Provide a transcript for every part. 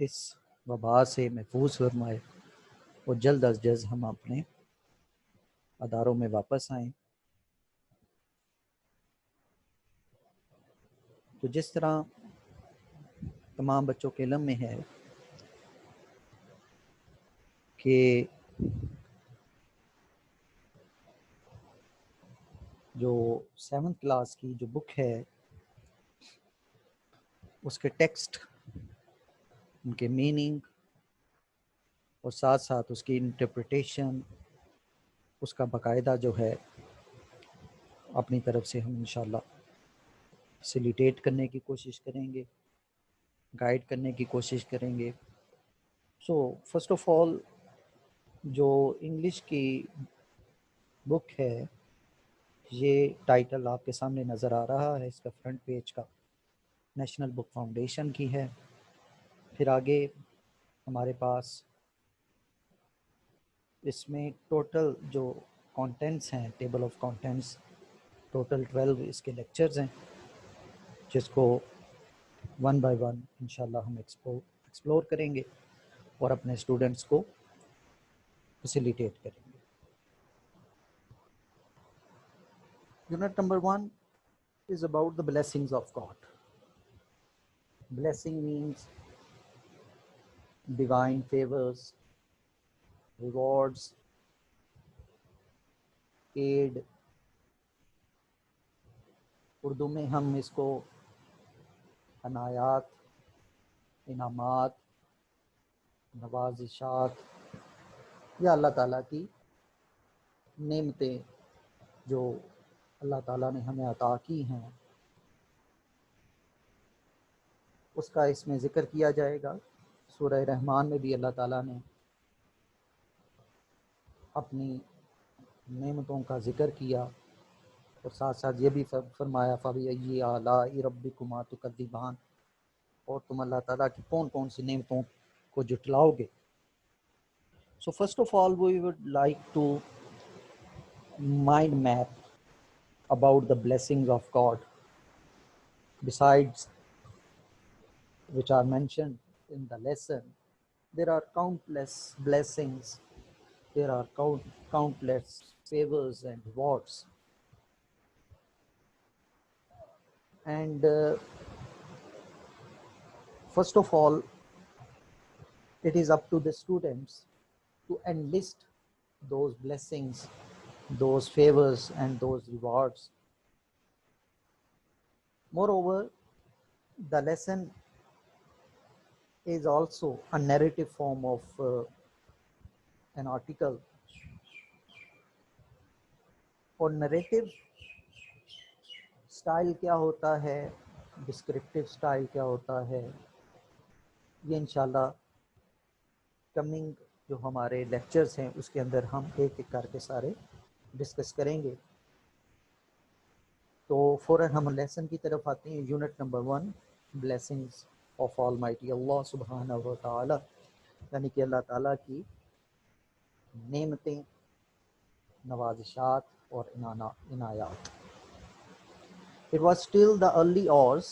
اس وبا سے محفوظ فرمائے اور جلد از جلد ہم اپنے اداروں میں واپس آئیں۔ تو جس طرح تمام بچوں کے علم میں ہے کہ جو 7th کلاس کی جو بک ہے اس کے ٹیکسٹ، ان کے میننگ اور ساتھ ساتھ اس کی انٹرپریٹیشن، اس کا باقاعدہ جو ہے اپنی طرف سے ہم انشاءاللہ فیسیلیٹیٹ کرنے کی کوشش کریں گے، گائیڈ کرنے کی کوشش کریں گے۔ سو فرسٹ آف آل جو انگلش کی بک ہے، یہ ٹائٹل آپ کے سامنے نظر آ رہا ہے، اس کا فرنٹ پیج کا نیشنل بک فاؤنڈیشن کی ہے۔ پھر آگے ہمارے پاس اس میں ٹوٹل جو کانٹینٹس ہیں، ٹیبل آف کانٹینٹس، ٹوٹل 12 اس کے لیکچرز ہیں، جس کو ون بائی ون انشاءاللہ ہم ایکسپلور کریں گے اور اپنے اسٹوڈنٹس کو فیسیلیٹیٹ کریں گے۔ Unit number 1 is about the blessings of God. Blessing means divine favors, rewards, aid. Urdu میں ہم اس کو عنایات، انعامات، نوازشات یا اللہ تعالیٰ کی نعمتیں جو اللہ تعالیٰ نے ہمیں عطا کی ہیں اس کا اس میں ذکر کیا جائے گا۔ سورہ رحمان میں بھی اللہ تعالیٰ نے اپنی نعمتوں کا ذکر کیا اور ساتھ ساتھ یہ بھی فرمایا فَبِأَيِّ آلَاءِ رَبِّكُمَا تُكَذِّبَانِ، اور تم اللہ تعالیٰ کی کون کون سی نعمتوں کو جٹلاؤ گے۔ So first of all we would like to mind map about the blessings of God, besides which are mentioned in the lesson. There are countless blessings, there are countless favors and rewards, and first of all it is up to the students to enlist those blessings, those favors and those rewards. Moreover, the lesson is also a narrative form of an article, اور narrative style کیا ہوتا ہے، descriptive style کیا ہوتا ہے، یہ انشاءاللہ coming جو ہمارے لیکچرز ہیں اس کے اندر ہم ایک ایک کر کے سارے ڈسکس کریں گے۔ تو فوراً ہم لیسن کی طرف آتے ہیں۔ یونٹ نمبر 1، بلیسنگز آف آل مائٹی اللہ سبحانہ و تعالی، یعنی کہ اللہ تعالیٰ کی نعمتیں، نوازشات اور عنایات۔ It was still the early hours,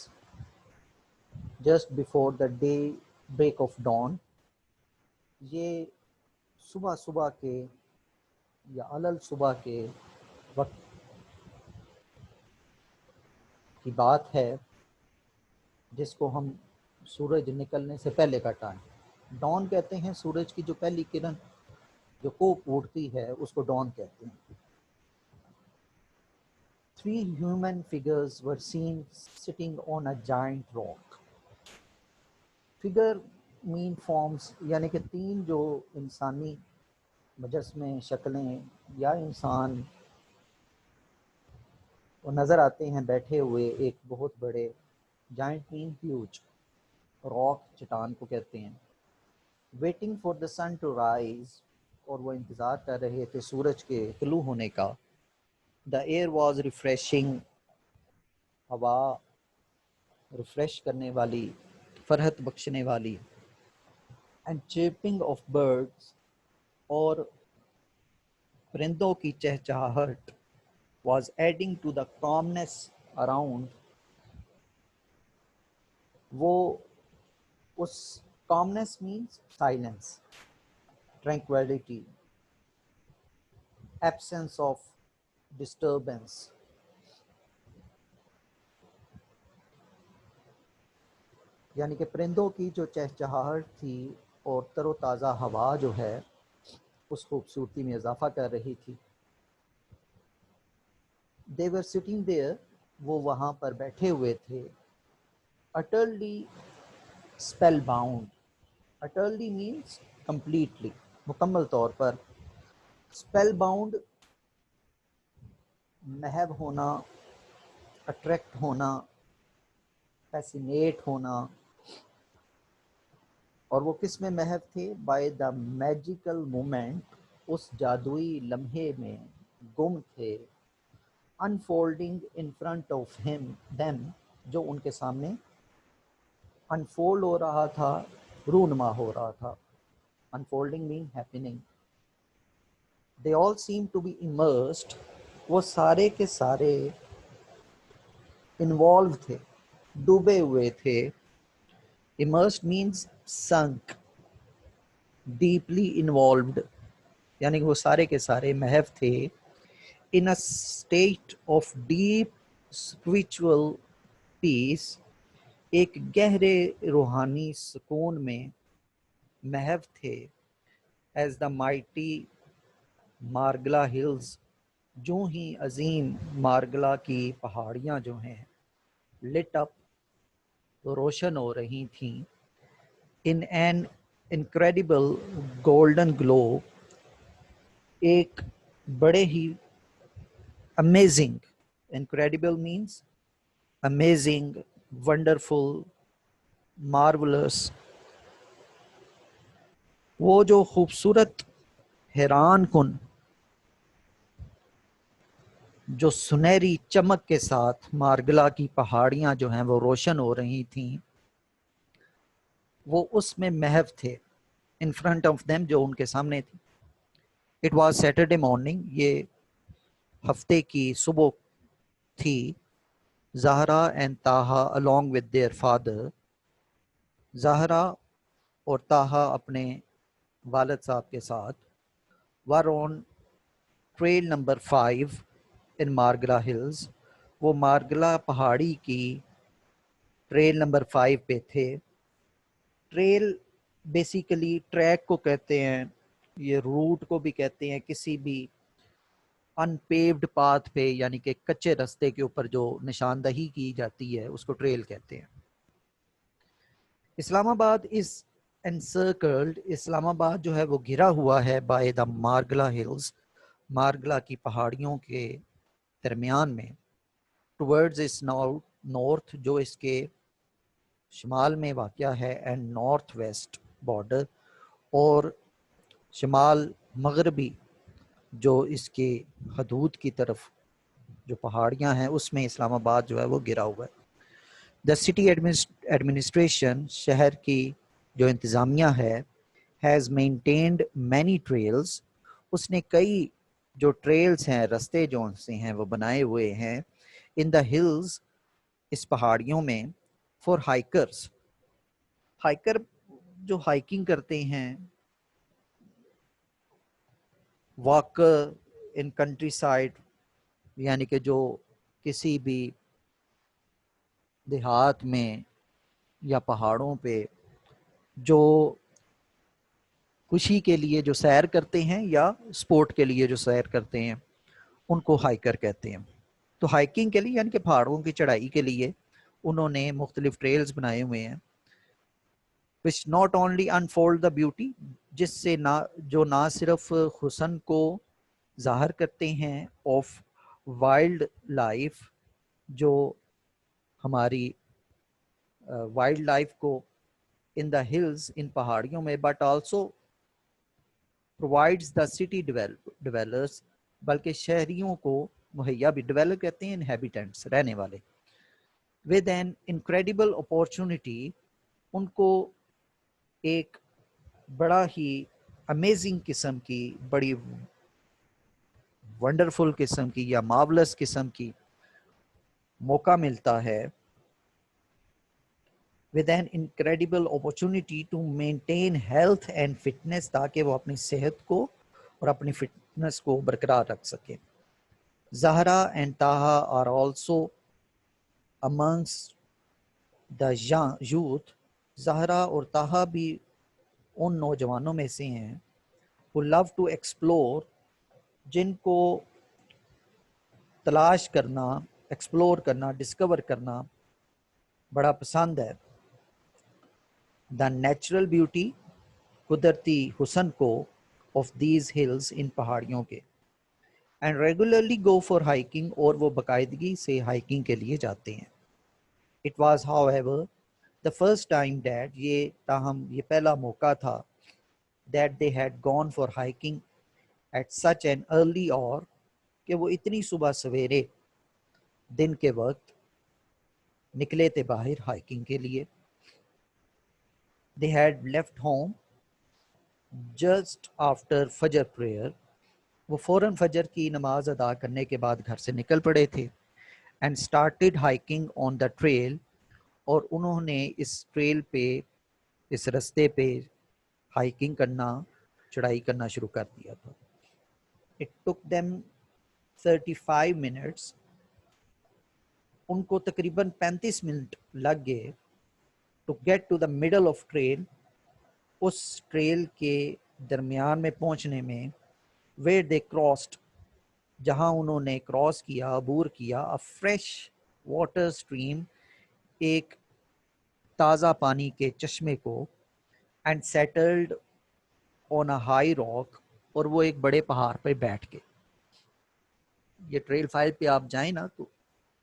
just before the day break of dawn. یہ صبح صبح کے یا علل صبح کے وقت کی بات ہے، جس کو ہم سورج نکلنے سے پہلے کا ٹائم ڈان کہتے ہیں۔ سورج کی جو پہلی کرن جو کوپ اٹھتی ہے اس کو ڈان کہتے ہیں۔ 3 human figures were seen sitting on a giant rock. Figure mean forms، یعنی کہ 3 جو انسانی مجسمے، شکلیں یا انسان وہ نظر آتے ہیں بیٹھے ہوئے ایک بہت بڑے، جائنٹ مین ہیوج، راک چٹان کو کہتے ہیں۔ Waiting for the sun to rise, اور وہ انتظار کر رہے تھے سورج کے طلوع ہونے کا۔ دا ایئر واز ریفریشنگ، ہوا ریفریش کرنے والی، فرحت بخشنے والی۔ اینڈ چرپنگ آف برڈس، اور پرندوں کی چہچہاہٹ، was adding to the calmness around، وہ اس calmness means silence, tranquility, absence of disturbance. یعنی کہ پرندوں کی جو چہچہاہٹ تھی اور تر و تازہ ہوا جو ہے اس خوبصورتی میں اضافہ کر رہی تھی. They were sitting there, وہ وہاں پر بیٹھے ہوئے تھے. Utterly spellbound. Utterly means completely, مکمل طور پر. Spellbound محو ہونا, اٹریکٹ ہونا, فیسینیٹ ہونا. اور وہ کس میں محو تھے؟ بائی دا میجیکل مومنٹ, اس جادوئی لمحے میں گم تھے. انفولڈنگ ان فرنٹ آف ہم دیم, جو ان کے سامنے انفولڈ ہو رہا تھا, رونما ہو رہا تھا. انفولڈنگ مین happening. They all seem to be immersed, وہ سارے کے سارے انوالو تھے, ڈوبے ہوئے تھے. immersed means sunk, deeply involved, یعنی کہ وہ سارے کے سارے محو تھے. in a state of deep spiritual peace, ایک گہرے روحانی سکون میں محو تھے. as the mighty Margalla Hills, جو ہی عظیم مارگلا کی پہاڑیاں جو ہیں lit up, روشن ہو رہی تھیں. in an incredible golden glow, ایک بڑے ہی amazing, incredible means amazing, wonderful, marvelous, وہ جو خوبصورت, حیران کن, جو سنہری چمک کے ساتھ مارگلا کی پہاڑیاں جو ہیں وہ روشن ہو رہی تھیں, وہ اس میں محو تھے. in front of them, جو ان کے سامنے تھی. it was Saturday morning, یہ ہفتے کی صبح تھی. Zahra and Taha along with their father, Zahra اور طاہا اپنے والد صاحب کے ساتھ, were on trail number 5 in Margalla Hills, وہ مارگلا پہاڑی کی ٹریل نمبر 5 پہ تھے. ٹریل بیسیکلی ٹریک کو کہتے ہیں, یہ روٹ کو بھی کہتے ہیں, کسی بھی ان پیوڈ پاتھ پہ یعنی کہ کچے رستے کے اوپر جو نشاندہی کی جاتی ہے اس کو ٹریل کہتے ہیں. اسلام آباد از انسرکلڈ, اسلام آباد جو ہے وہ گھرا ہوا ہے by the Margalla Hills, Margalla کی پہاڑیوں کے درمیان میں. ٹورڈز اس نارتھ, جو اس کے شمال میں واقع ہے, اینڈ نارتھ ویسٹ بارڈر, اور شمال مغربی جو اس کے حدود کی طرف جو پہاڑیاں ہیں اس میں اسلام آباد جو ہے وہ گرا ہوا ہے. دا سٹی ایڈمنسٹریشن, شہر کی جو انتظامیہ ہے, ہیز مینٹینڈ مینی ٹریلز, اس نے کئی جو ٹریلز ہیں, رستے جو سے ہیں وہ بنائے ہوئے ہیں. ان دا ہلز, اس پہاڑیوں میں, فار ہائیکرز, ہائیکر جو ہائیکنگ کرتے ہیں, واکر ان کنٹری سائڈ, یعنی کہ جو کسی بھی دیہات میں یا پہاڑوں پہ جو خوشی کے لیے جو سیر کرتے ہیں یا سپورٹ کے لیے جو سیر کرتے ہیں ان کو ہائیکر کہتے ہیں. تو ہائیکنگ کے لیے یعنی کہ پہاڑوں کی چڑھائی کے لیے انہوں نے مختلف ٹریلز بنائے ہوئے ہیں. which not only unfold the beauty, جس سے جو نہ صرف حسن کو ظاہر کرتے ہیں, آف وائلڈ لائف, جو ہماری وائلڈ لائف کو ان دا ہلز, ان پہاڑیوں میں, but also provides the city ڈویلرز, بلکہ شہریوں کو مہیا بھی, ڈویلر کہتے ہیں انہیبیٹنٹس, رہنے والے, ود این انکریڈیبل اپارچونیٹی, ان کو ایک بڑا ہی امیزنگ قسم کی, بڑی ونڈرفل قسم کی یا مارولس قسم کی موقع ملتا ہے. with an incredible opportunity to maintain health and fitness, تاکہ وہ اپنی صحت کو اور اپنی فٹنس کو برقرار رکھ سکیں. Zahra and Taha are also amongst the youth. Zahra اور طہا بھی ان نوجوانوں میں سے ہیں who love to explore, جن کو تلاش کرنا، ایکسپلور کرنا، ڈسکور کرنا بڑا پسند ہے. دا نیچرل بیوٹی، قدرتی حسن کو، آف دیز ہلز، ان پہاڑیوں کے. And regularly go for hiking, اور وہ باقاعدگی سے ہائکنگ کے لیے جاتے ہیں. It was however the first time that, یہ تاہم یہ پہلا موقع تھا، that they had gone for hiking at such an early hour, کہ وہ اتنی صبح سویرے دن کے وقت نکلے تھے باہر ہائکنگ کے لیے. They had left home just after فجر prayer، وہ فوراً فجر کی نماز ادا کرنے کے بعد گھر سے نکل پڑے تھے. And started hiking on the trail، اور انہوں نے اس ٹریل پہ، اس رستے پہ ہائکنگ کرنا، چڑھائی کرنا شروع کر دیا تھا. It took them 35 minutes، ان کو تقریباً 35 منٹ لگ گئے to get to the middle of trail، اس ٹریل کے درمیان میں پہنچنے میں. where they crossed، جہاں انہوں نے کراس کیا، عبور کیا، a fresh water stream، ایک تازہ پانی کے چشمے کو. and settled on a high rock، اور وہ ایک بڑے پہاڑ پہ بیٹھ گئے. یہ ٹریل فائل پہ آپ جائیں نا تو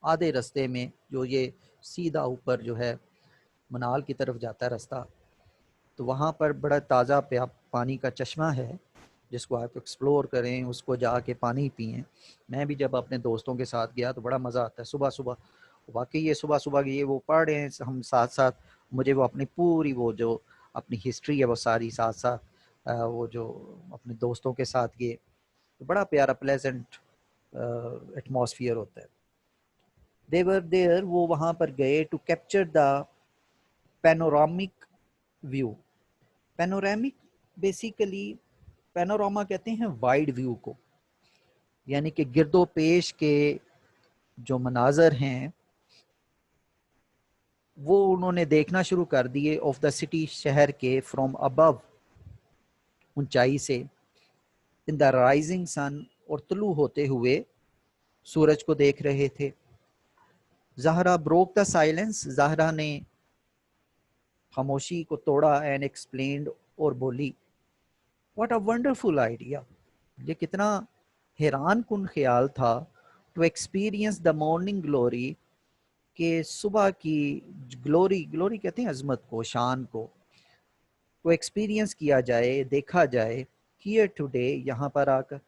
آدھے رستے میں جو یہ سیدھا اوپر جو ہے منال کی طرف جاتا ہے رستہ، تو وہاں پر بڑا تازہ پانی کا چشمہ ہے جس کو آپ ایکسپلور کریں، اس کو جا کے پانی پئیں. میں بھی جب اپنے دوستوں کے ساتھ گیا تو بڑا مزہ آتا ہے صبح صبح. واقعی یہ صبح صبح یہ وہ پڑھ رہے ہیں ہم ساتھ ساتھ، مجھے وہ اپنی پوری وہ جو اپنی ہسٹری ہے وہ ساری ساتھ ساتھ وہ جو اپنے دوستوں کے ساتھ گئے، تو بڑا پیارا پلیزنٹ ایٹماسفیئر ہوتا ہے. They were there، وہ وہاں پر گئے to capture the panoramic view. Panoramic basically, panorama کہتے ہیں وائڈ ویو کو، یعنی کہ گرد و پیش کے جو مناظر ہیں وہ انہوں نے دیکھنا شروع کر دیے. آف دا سٹی، شہر کے، فرام ابو، اونچائی سے. ان دا رائزنگ سن، اور طلوع ہوتے ہوئے سورج کو دیکھ رہے تھے. Zahra broke the silence, Zahra نے خاموشی کو توڑا. اینڈ ایکسپلینڈ، اور بولی، واٹ اے ونڈرفل آئیڈیا، یہ کتنا حیران کن خیال تھا. To experience the morning glory, کہ صبح کی گلوری، گلوری کہتے ہیں عظمت کو، شان کو ایکسپیرئنس کیا جائے، دیکھا جائے. ہیئر ٹوڈے، یہاں پر آ کر.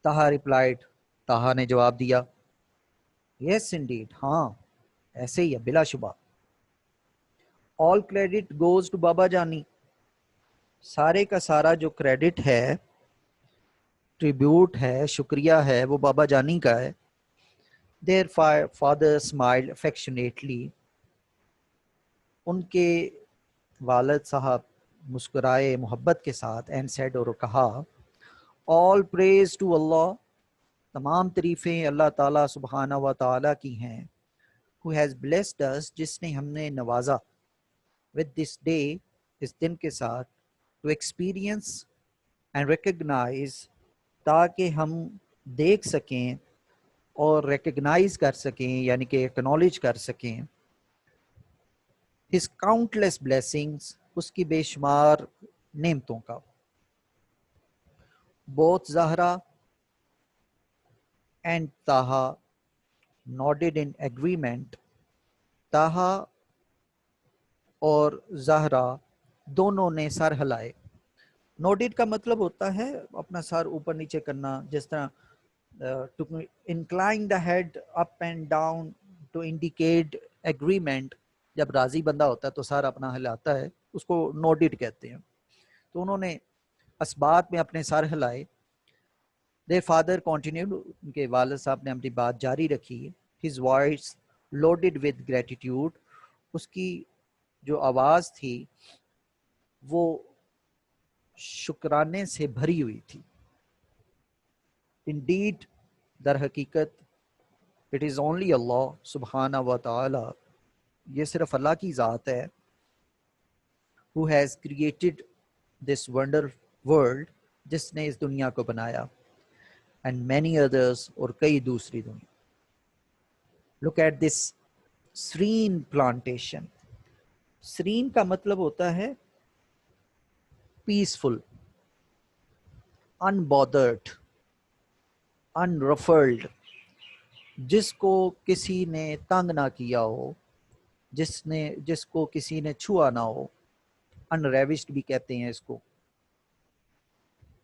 تہا ریپلائڈ، تہا نے جواب دیا، یس انڈیڈ، ہاں ایسے ہی ہے بلا شبہ. آل کریڈٹ گوز ٹو بابا جانی، سارے کا سارا جو کریڈٹ ہے، ٹریبیوٹ ہے، شکریہ ہے، وہ بابا جانی کا ہے. دیر فادر اسمائلڈ افیکشنیٹلی، ان کے والد صاحب مسکرائے محبت کے ساتھ. اینڈ سیڈ، اور کہا، آل پریز ٹو اللہ، تمام تعریفیں اللہ تعالیٰ سبحانہ و تعالیٰ کی ہیں. who has blessed us، جس نے ہم نے نوازا. with this day، اس دن کے ساتھ. to experience and recognize، تاکہ ہم دیکھ سکیں اور ریکگنائز کر سکیں، یعنی کہ ایکنالج کر سکیں. his countless blessings، اس کی بے شمار نعمتوں کا. both Zahra and Taha nodded in agreement، Taha اور زہرا دونوں نے سر ہلائے. نوڈڈ کا مطلب ہوتا ہے اپنا سر اوپر نیچے کرنا، جس طرح to incline the head up and down to indicate agreement. جب راضی بندہ ہوتا ہے تو سر اپنا ہلاتا ہے، اس کو نوڈڈ کہتے ہیں. تو انہوں نے اسبات میں اپنے سر ہلائے. their father continued، ان کے والد صاحب نے اپنی بات جاری رکھی. his voice loaded with gratitude، اس کی جو آواز تھی وہ شکرانے سے بھری ہوئی تھی. Indeed, در حقیقت it is only Allah سبحانہ و تعالی, یہ صرف اللہ کی ذات ہے, who has created this wonder world, جس نے اس دنیا کو بنایا, and many others, اور کئی دوسری دنیا. Look at this serene plantation. serene کا مطلب ہوتا ہے peaceful, unbothered, unruffled, جس کو کسی نے تنگ نہ کیا ہو, جس کو کسی نے چھوا نہ ہو. unravished بھی کہتے ہیں اس کو.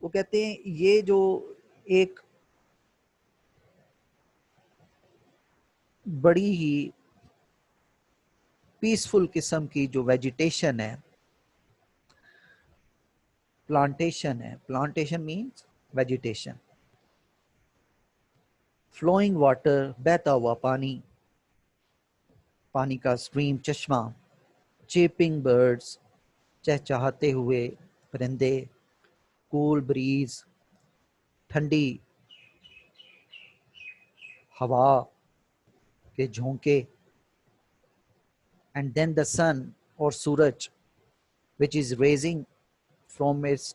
وہ کہتے ہیں یہ جو ایک بڑی ہی پیسفل قسم کی جو ویجیٹیشن ہے, پلانٹیشن ہے. Plantation means vegetation. Flowing water, بہتا ہوا پانی, پانی کا اسٹریم, چشمہ. چیپنگ برڈز, چہچہاتے ہوئے پرندے. کول بریز, ٹھنڈی ہوا کے جھونکے. اینڈ دین دا سن, اور سورج, which is raising from its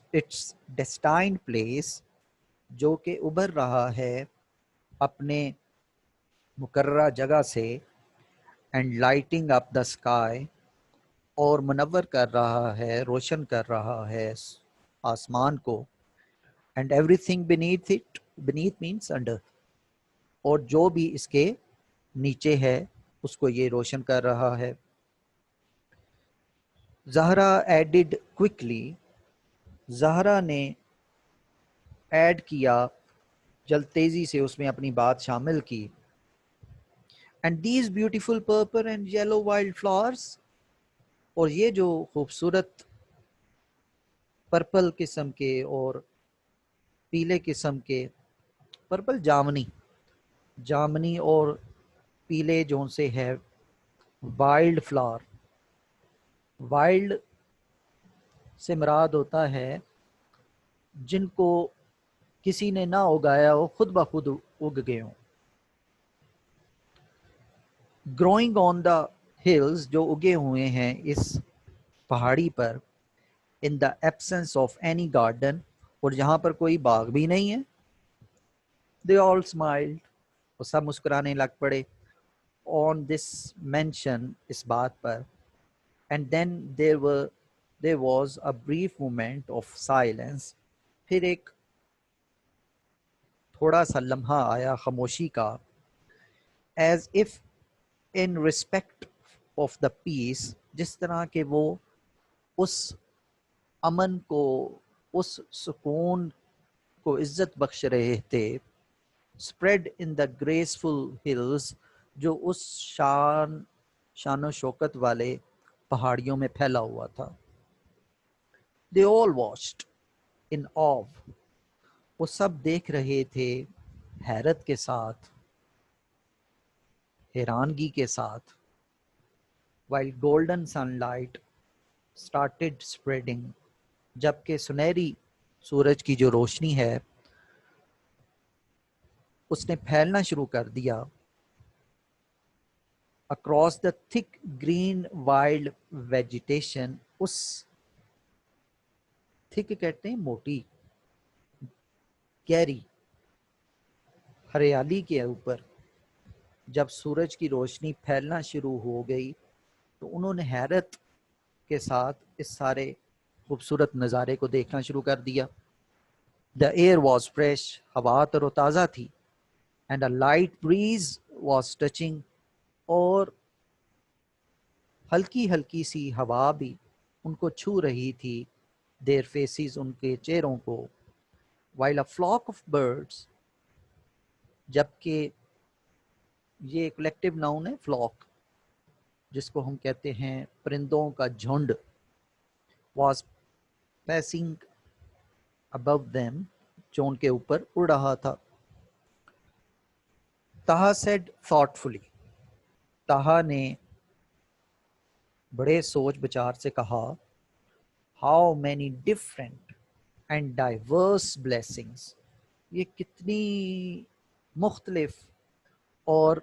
destined place, جو کہ ابھر رہا ہے اپنے مقررہ جگہ سے. And lighting up the sky, اور منور کر رہا ہے, روشن کر رہا ہے آسمان کو. And every thing beneath it, beneath means under, اور جو بھی اس کے نیچے ہے اس کو یہ روشن کر رہا ہے. زہرا ایڈڈ کوئکلی, زہرا نے ایڈ کیا, جلد تیزی سے اس میں اپنی بات شامل کی. And these beautiful purple and yellow wild flowers, اور یہ جو خوبصورت پرپل قسم کے اور پیلے قسم کے, پرپل جامنی اور پیلے جو سے ہے وائلڈ فلاور. وائلڈ سے مراد ہوتا ہے جن کو کسی نے نہ اگایا ہو, خود بخود اگ گئے ہوں. گروئنگ آن دا ہلز, جو اگے ہوئے ہیں اس پہاڑی پر. In the absence of any garden, اور جہاں پر کوئی باغ بھی نہیں ہے. دے آل اسمائلڈ, اور سب مسکرانے لگ پڑے. آن دس مینشن, اس بات پر. And then there was a brief moment of silence, پھر ایک تھوڑا سا لمحہ آیا خاموشی کا. as if in respect of the peace, جس طرح کہ وہ اس امن کو, اس سکون کو عزت بخش رہے تھے. spread in the graceful hills, جو اس شان و شوکت والے پہاڑیوں میں پھیلا ہوا تھا. they all watched in awe, وہ سب دیکھ رہے تھے حیرت کے ساتھ, حیرانگی کے ساتھ. while golden sunlight started spreading, جبکہ سنہری سورج کی جو روشنی ہے اس نے پھیلنا شروع کر دیا. across the thick green wild vegetation, us thick کہتے ہیں موٹی, گہری ہریالی کے اوپر جب سورج کی روشنی پھیلنا شروع ہو گئی تو انہوں نے حیرت کے ساتھ اس سارے خوبصورت نظارے کو دیکھنا شروع کر دیا. The air was fresh, ہوا تر و تازہ تھی. And a light breeze was touching, اور ہلکی ہلکی سی ہوا بھی ان کو چھو رہی تھی. Their faces, ان کے چہروں کو. While a flock of birds, جبکہ یہ کلیکٹیو ناؤن ہے flock, جس کو ہم کہتے ہیں پرندوں کا جھنڈ, was passing above them, جو ان کے اوپر اڑ رہا تھا. Taha said thoughtfully, تاہا نے بڑے سوچ بچار سے کہا how many different and diverse blessings, یہ کتنی مختلف، اور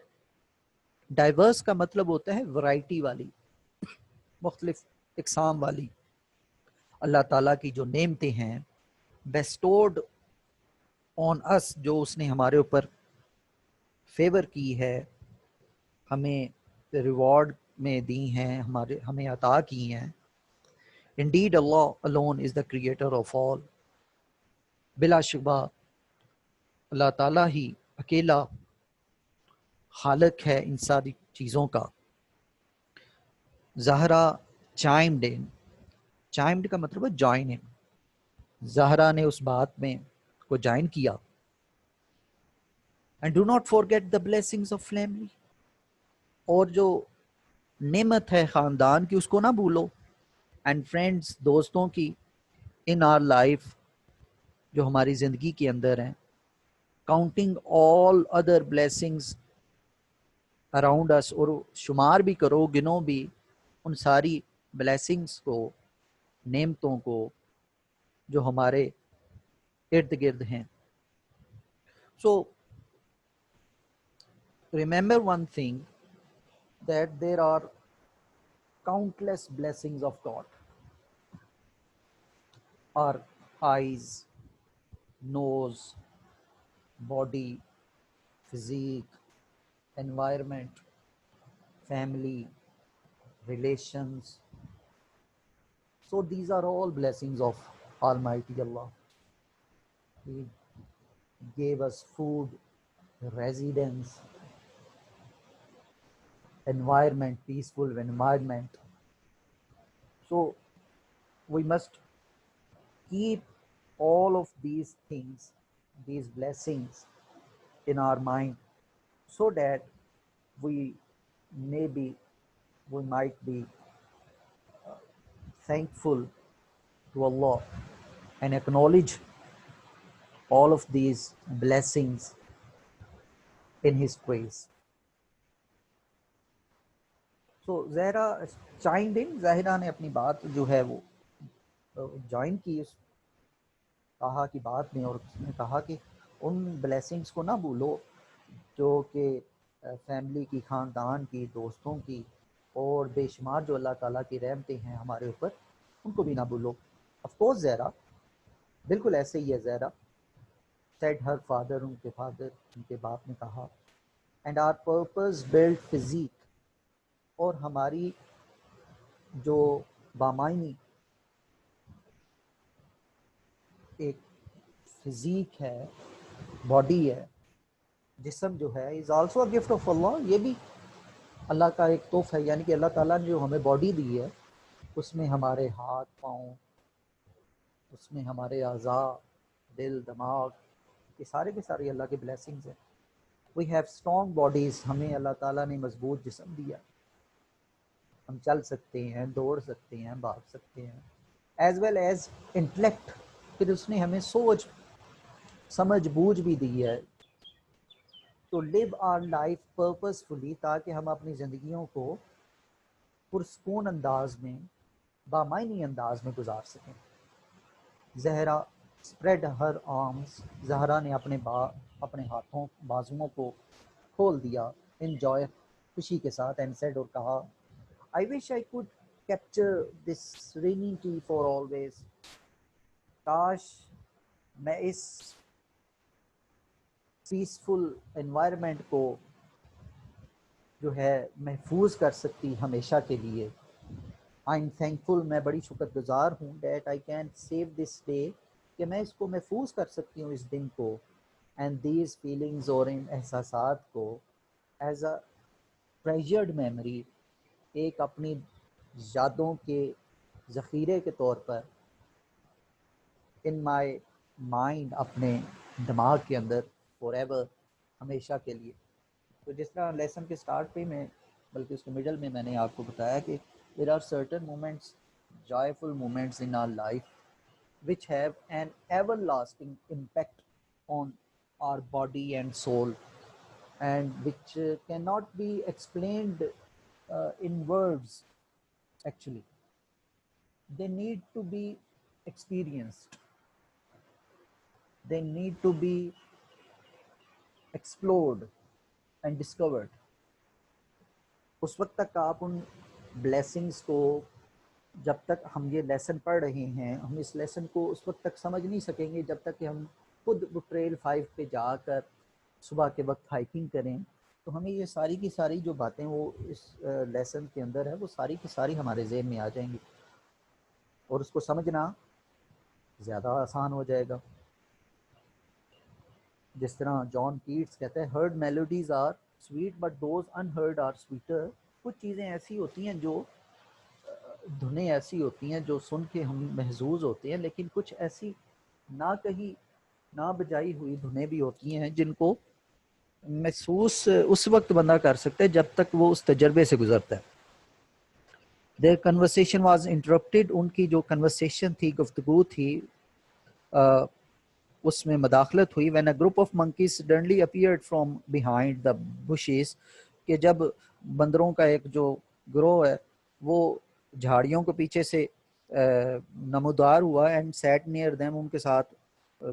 ڈائیورس کا مطلب ہوتا ہے ورائٹی والی، مختلف اقسام والی، اللہ تعالیٰ کی جو نعمتیں ہیں بیسٹورڈ آن اس، جو اس نے ہمارے اوپر فیور کی ہے، ہمیں ریوارڈ میں دی ہیں، ہمیں عطا کی ہیں. Indeed, Allah alone is the creator of all. بلا شبہ اللہ تعالیٰ ہی اکیلا خالق ہے ان ساری چیزوں کا. زہرا چائمڈ ان، چائمڈ کا مطلب ہے جوائن ان، زہرا نے اس بات میں کو جوائن کیا. And do not forget the blessings of family، اور جو نعمت ہے خاندان کی اس کو نہ بھولو. اینڈ فرینڈس، دوستوں کی، ان آر لائف، جو ہماری زندگی کے اندر ہیں. Counting all other blessings around us, اور شمار بھی کرو، گنو بھی ان ساری بلیسنگز کو، نعمتوں کو جو ہمارے ارد گرد ہیں. So remember one thing that there are countless blessings of God. Our eyes, nose, body, physique, environment, family, relations. So these are all blessings of Almighty Allah. He gave us food, residence, environment, peaceful environment. So we must keep all of these things, these blessings in our mind, so that we might be thankful to Allah and acknowledge all of these blessings in His praise. So Zahra chimed in. ظاہرہ نے اپنی بات جو ہے وہ join کی اس کہا کی بات میں، اور اس نے کہا کہ ان بلیسنگز کو نہ بھولو جو کہ فیملی کی، خاندان کی، دوستوں کی، اور بے شمار جو اللہ تعالیٰ کی رحمتیں ہیں ہمارے اوپر، ان کو بھی نہ بھولو. آف کورس زہرا، بالکل ایسے ہی ہے. زہرا said her father، ان کے باپ نے کہا. and our purpose built physique، اور ہماری جو بامعنی ایک فزیک ہے، باڈی ہے، جسم جو ہے، is also a gift of اللہ. یہ بھی اللہ کا ایک تحفہ ہے. یعنی کہ اللہ تعالیٰ نے جو ہمیں باڈی دی ہے، اس میں ہمارے ہاتھ پاؤں، اس میں ہمارے اعضاء، دل، دماغ، یہ سارے کے سارے اللہ کے بلیسنگز ہیں. وی ہیو اسٹرانگ باڈیز، ہمیں اللہ تعالیٰ نے مضبوط جسم دیا. ہم چل سکتے ہیں، دوڑ سکتے ہیں، بھاگ سکتے ہیں. ایز ویل ایز انٹلیکٹ، پھر اس نے ہمیں سوچ سمجھ بوجھ بھی دی ہے. تو لیو آر لائف پرپسفلی، تاکہ ہم اپنی زندگیوں کو پرسکون انداز میں، بامعنی انداز میں گزار سکیں. زہرا اسپریڈ ہر آرمز، زہرا نے اپنے ہاتھوں، بازوؤں کو کھول دیا، انجوائے، خوشی کے ساتھ، اینڈ سیڈ، اور کہا I wish I could capture this serenity for always. کاش میں اس پیسفل انوائرمنٹ کو جو ہے محفوظ کر سکتی ہمیشہ کے لیے. I'm thankful، میں بڑی شکر گزار ہوں، that I can save this day، کہ میں اس کو محفوظ کر سکتی ہوں اس دن کو، and these feelings، اور ان احساسات کو، as a treasured memory، ایک اپنی یادوں کے ذخیرے کے طور پر، in my mind، اپنے دماغ کے اندر، forever، ہمیشہ کے لیے. تو جس طرح لیسن کے سٹارٹ پہ میں، بلکہ اس کے مڈل میں میں نے آپ کو بتایا کہ there are certain moments، joyful moments in our life which have an everlasting impact on our body and soul, and which cannot be explained in words. actually. They need to be experienced. They need to be explored and discovered. اس وقت تک آپ ان blessings کو، جب تک ہم یہ lesson پڑھ رہے ہیں، ہم اس لیسن کو اس وقت تک سمجھ نہیں سکیں گے جب تک کہ ہم خود ٹریل 5 پہ جا کر صبح کے وقت ہائکنگ کریں. تو ہمیں یہ ساری کی ساری جو باتیں وہ اس لیسن کے اندر ہے، وہ ساری کی ساری ہمارے ذہن میں آ جائیں گی اور اس کو سمجھنا زیادہ آسان ہو جائے گا. جس طرح جان کیٹس کہتے ہیں heard melodies are sweet but those unheard are sweeter. کچھ چیزیں ایسی ہوتی ہیں جو دھنیں ایسی ہوتی ہیں جو سن کے ہم محظوظ ہوتے ہیں، لیکن کچھ ایسی نہ کہی نہ بجائی ہوئی دھنیں بھی ہوتی ہیں جن کو محسوس اس وقت بندہ کر سکتا ہے جب تک وہ اس تجربے سے گزرتا ہے. Their conversation was interrupted. ان کی جو conversation تھی، گفتگو تھی، اس میں مداخلت ہوئی. when a group of monkeys suddenly appeared from behind the bushes. کہ جب بندروں کا ایک جو گروہ ہے وہ جھاڑیوں کے پیچھے سے نمودار ہوا. and sat near them. ان کے ساتھ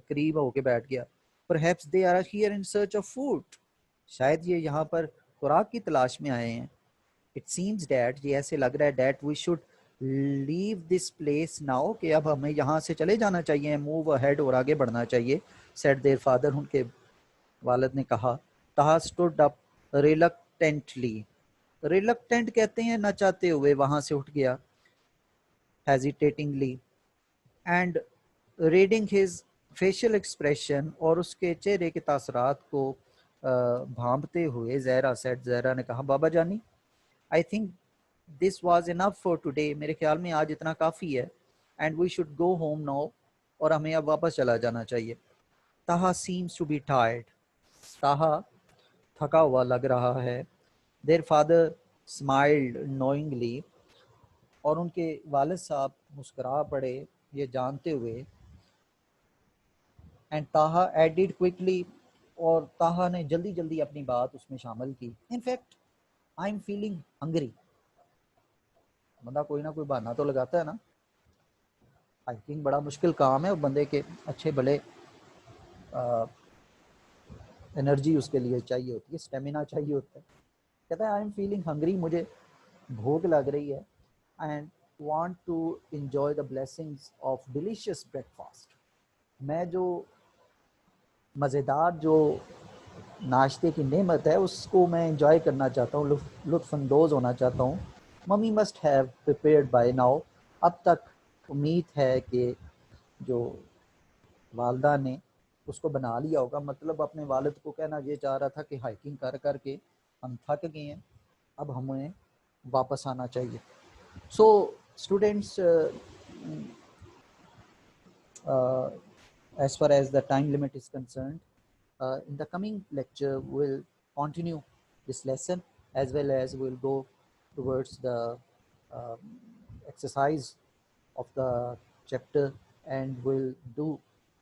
قریب ہو کے بیٹھ گیا. perhaps they are here in search of food. شاید یہ یہاں پر خوراک کی تلاش میں آئے ہیں. it seems that یہ ایسے لگ رہا ہے that we should leave this place now. کہ اب ہمیں یہاں سے چلے جانا چاہیے. move ahead اور آگے بڑھنا چاہیے. said their father. ان کے والد نے کہا. Taha stood up reluctantly. reluctant کہتے ہیں نہ چاہتے ہوئے. وہاں سے اٹھ گیا. hesitatingly and reading his facial expression. اور اس کے چہرے کے تاثرات کو بھانپتے ہوئے. زہرا said. زہرا نے کہا بابا جانی I think this was enough for today. میرے خیال میں آج اتنا کافی ہے. and we should go home now. اور ہمیں اب واپس چلا جانا چاہیے. Taha seems to be tired. Taha تھکا ہوا لگ رہا ہے. Their father smiled knowingly. اور ان کے والد صاحب مسکرا پڑے یہ جانتے ہوئے. and Taha added quickly. اور تاہا نے جلدی جلدی اپنی بات اس میں شامل کی. in fact I'm feeling hungry. بندہ کوئی نہ کوئی بہانہ تو لگاتا ہے نا. ہائکنگ بڑا مشکل کام ہے اور بندے کے اچھے بھلے انرجی اس کے لیے چاہیے ہوتی ہے، اسٹیمینا چاہیے ہوتا ہے. کہتا ہے آئی ایم فیلنگ ہنگری. مجھے بھوک لگ رہی ہے. And want to enjoy the blessings of delicious breakfast. میں جو مزیدار جو ناشتے کی نعمت ہے اس کو میں انجوائے کرنا چاہتا ہوں، لطف اندوز ہونا چاہتا ہوں. Mummy must have prepared by now. اب تک امید ہے کہ جو والدہ نے اس کو بنا لیا ہوگا. مطلب اپنے والد کو کہنا یہ چاہ رہا تھا کہ ہائکنگ کر کر کے ہم تھک گئے ہیں، اب ہمیں واپس آنا چاہیے. So students as far as the time limit is concerned, in the coming lecture we'll continue this lesson as well as we'll go towards the exercise of the chapter and we'll do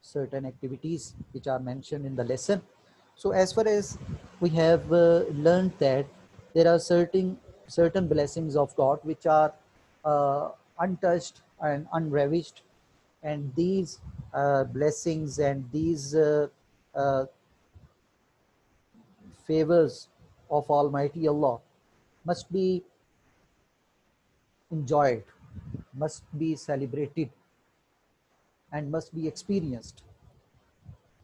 certain activities which are mentioned in the lesson. So as far as we have learned that there are certain blessings of God which are untouched and unravished, and these blessings and these favors of Almighty Allah must be enjoyed, must be celebrated and must be experienced.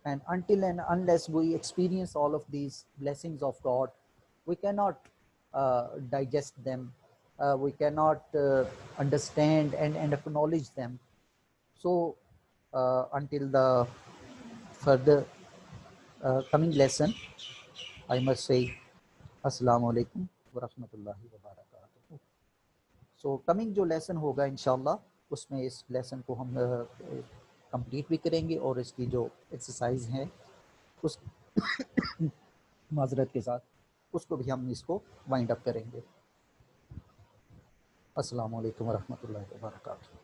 And until and unless we experience all of these blessings of God, we cannot digest them, we cannot understand and acknowledge them. So until the further coming lesson, I must say Assalamu alaikum wa rahmatullahi wa barakatuh. So coming جو lesson ہوگا انشاءاللہ اس میں اس lesson کو ہم complete بھی کریں گے اور اس کی جو ایکسرسائز ہیں اس معذرت کے ساتھ اس کو بھی ہم اس کو وائنڈ اپ کریں گے. السلام علیکم ورحمۃ اللہ وبرکاتہ.